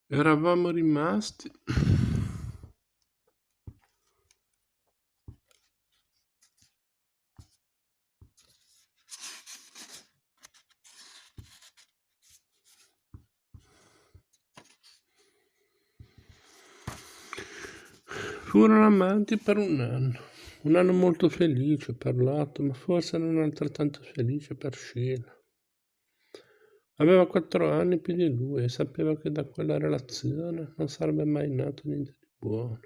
Eravamo rimasti furono amanti per un anno molto felice per Lotto, ma forse non altrettanto felice per Sheila. Aveva 4 anni più di lui e sapeva che da quella relazione non sarebbe mai nato niente di buono.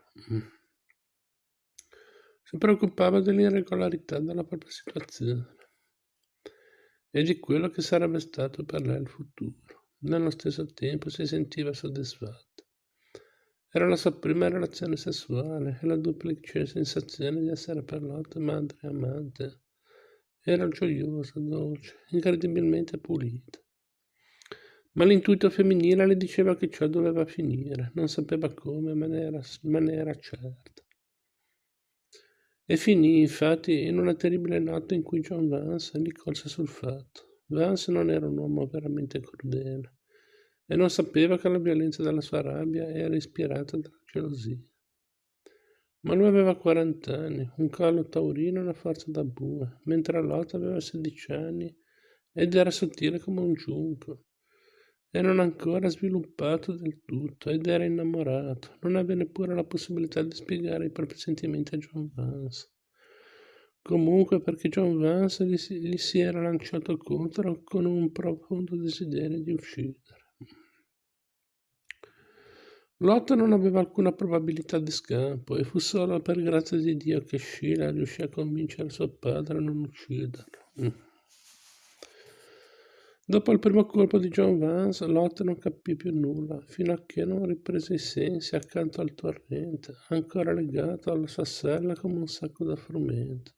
Si preoccupava dell'irregolarità della propria situazione e di quello che sarebbe stato per lei il futuro. Nello stesso tempo si sentiva soddisfatta. Era la sua prima relazione sessuale e la duplice sensazione di essere per Lotto madre e amante era gioiosa, dolce, incredibilmente pulita. Ma l'intuito femminile le diceva che ciò doveva finire, non sapeva come, ma ne era certa. E finì, infatti, in una terribile notte in cui John Vance gli colse sul fatto. Vance non era un uomo veramente crudele e non sapeva che la violenza della sua rabbia era ispirata dalla gelosia. Ma lui aveva 40 anni, un collo taurino e una forza da bue, mentre Lot aveva 16 anni ed era sottile come un giunco. E non ancora sviluppato del tutto ed era innamorato. Non aveva neppure la possibilità di spiegare i propri sentimenti a John Vance. Comunque perché John Vance gli si era lanciato contro con un profondo desiderio di uccidere. Lot non aveva alcuna probabilità di scampo e fu solo per grazia di Dio che Sheila riuscì a convincere suo padre a non ucciderlo. Dopo il primo colpo di John Vance, Lot non capì più nulla, fino a che non riprese i sensi accanto al torrente, ancora legato alla sua sella come un sacco da frumento.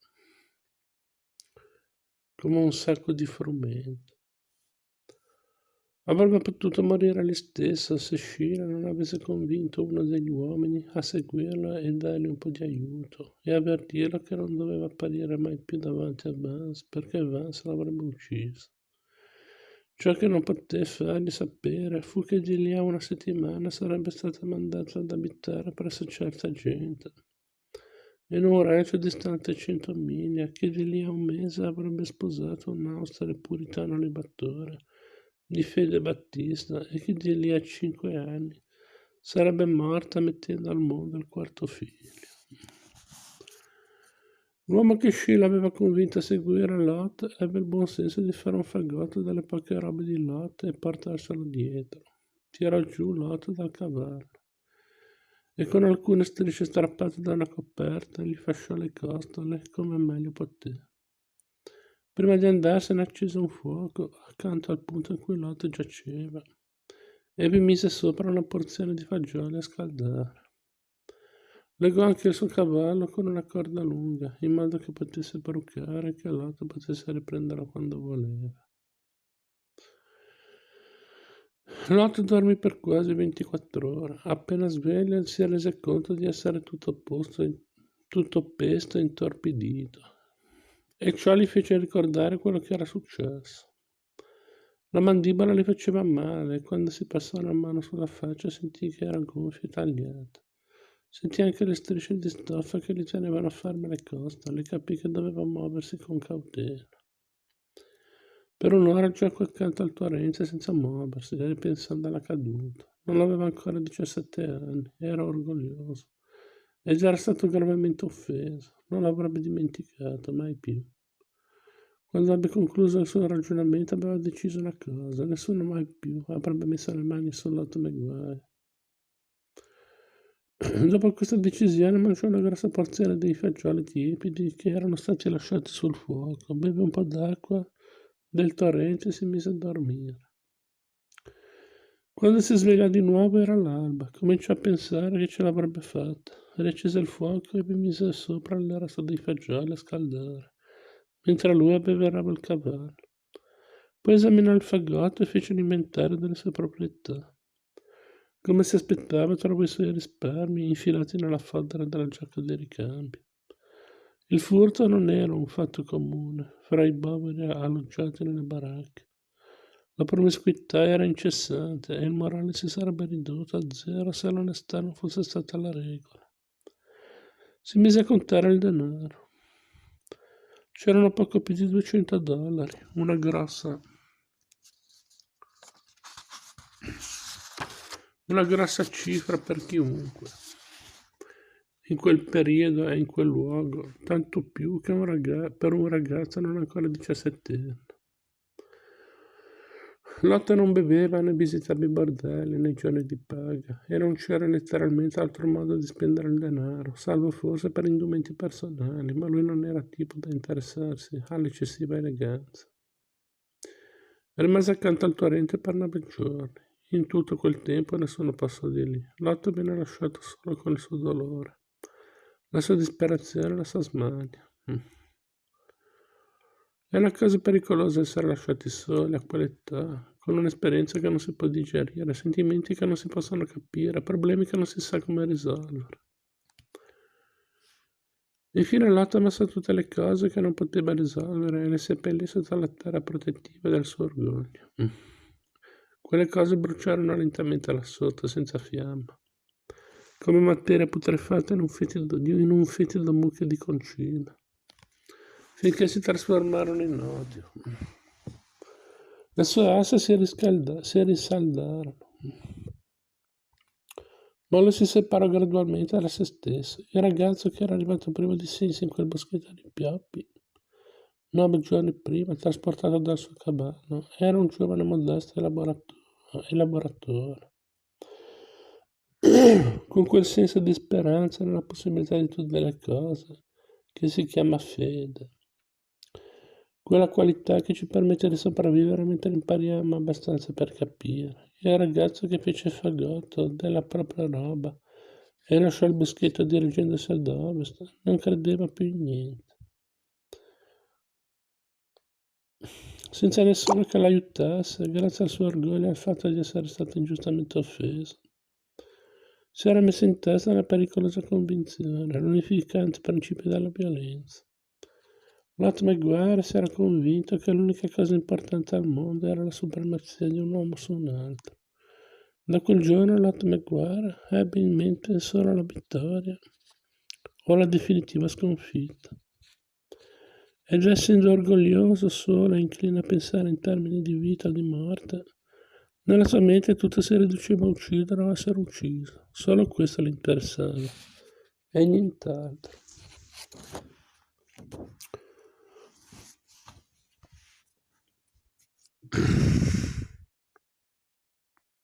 Come un sacco di frumento. Avrebbe potuto morire egli stesso se Sheila non avesse convinto uno degli uomini a seguirlo e dargli un po' di aiuto e avvertirlo che non doveva apparire mai più davanti a Vance perché Vance l'avrebbe ucciso. Ciò che non poté fargli sapere fu che di lì a una settimana sarebbe stata mandata ad abitare presso certa gente, in un rancio distante 100 miglia, che di lì a un mese avrebbe sposato un austero puritano libatore di fede battista e che di lì a 5 anni sarebbe morta mettendo al mondo il quarto figlio. L'uomo che Sheila aveva convinto a seguire Lot ebbe il buon senso di fare un fagotto delle poche robe di Lot e portarselo dietro. Tirò giù Lot dal cavallo e con alcune strisce strappate da una coperta gli fasciò le costole come meglio poté. Prima di andarsene accese un fuoco accanto al punto in cui Lot giaceva e vi mise sopra una porzione di fagioli a scaldare. Legò anche il suo cavallo con una corda lunga, in modo che potesse brucare e che Lot potesse riprenderlo quando voleva. Lot dormì per quasi 24 ore. Appena sveglio si rese conto di essere tutto pesto e intorpidito. E ciò gli fece ricordare quello che era successo. La mandibola le faceva male e quando si passò la mano sulla faccia sentì che era gonfia e tagliata. Sentì anche le strisce di stoffa che gli tenevano ferme le costole e capì che doveva muoversi con cautela. Per un'ora giocò accanto al torrente senza muoversi, ripensando alla caduta. Non aveva ancora 17 anni, era orgoglioso e già era stato gravemente offeso. Non l'avrebbe dimenticato mai più. Quando ebbe concluso il suo ragionamento aveva deciso una cosa: nessuno mai più avrebbe messo le mani sull'Otto Maguire. Dopo questa decisione mangiò una grossa porzione dei fagioli tiepidi che erano stati lasciati sul fuoco, beve un po' d'acqua del torrente e si mise a dormire. Quando si svegliò di nuovo era l'alba, cominciò a pensare che ce l'avrebbe fatta. Riaccese il fuoco e vi mise sopra il resto dei fagioli a scaldare, mentre lui abbeverava il cavallo. Poi esaminò il fagotto e fece un inventario delle sue proprietà. Come si aspettava, trovò i suoi risparmi infilati nella fodera della giacca dei ricambi. Il furto non era un fatto comune fra i poveri alloggiati nelle baracche. La promiscuità era incessante e il morale si sarebbe ridotto a zero se l'onestà non fosse stata la regola. Si mise a contare il denaro. C'erano poco più di $200, una grossa cifra per chiunque. In quel periodo e in quel luogo, tanto più che per un ragazzo non ancora 17enne. Lotta non beveva né visitava i bordelli nei giorni di paga e non c'era letteralmente altro modo di spendere il denaro, salvo forse per indumenti personali, ma lui non era tipo da interessarsi all'eccessiva eleganza. Rimase accanto al torrente per 9 giorni. In tutto quel tempo nessuno passò di lì. Lotto venne lasciato solo con il suo dolore, la sua disperazione e la sua smania. È una cosa pericolosa essere lasciati soli a quell'età, con un'esperienza che non si può digerire, sentimenti che non si possono capire, problemi che non si sa come risolvere. Infine Lotto ammassò tutte le cose che non poteva risolvere e le seppellì sotto la terra protettiva del suo orgoglio. Quelle cose bruciarono lentamente là sotto, senza fiamma, come materia putrefatta in un fetido mucchio di concime, finché si trasformarono in odio. Le sue ossa si risaldarono. Mollo si separò gradualmente da se stesso. Il ragazzo che era arrivato prima di Sisi in quel boschetto di pioppi, 9 giorni prima, trasportato dal suo cabanno, era un giovane modesto elaboratore, con quel senso di speranza nella possibilità di tutte le cose che si chiama fede. Quella qualità che ci permette di sopravvivere mentre impariamo abbastanza per capire. Il ragazzo che fece fagotto della propria roba e lasciò il boschetto dirigendosi ad ovest non credeva più in niente, senza nessuno che l'aiutasse, grazie al suo orgoglio e al fatto di essere stato ingiustamente offeso. Si era messo in testa una pericolosa convinzione, l'unificante principio della violenza. Lot McGuire si era convinto che l'unica cosa importante al mondo era la supremazia di un uomo su un altro. Da quel giorno Lot McGuire ebbe in mente solo la vittoria o la definitiva sconfitta. E già essendo orgoglioso solo e incline a pensare in termini di vita o di morte, nella sua mente tutto si riduceva a uccidere o a essere ucciso. Solo questo le interessava e nient'altro.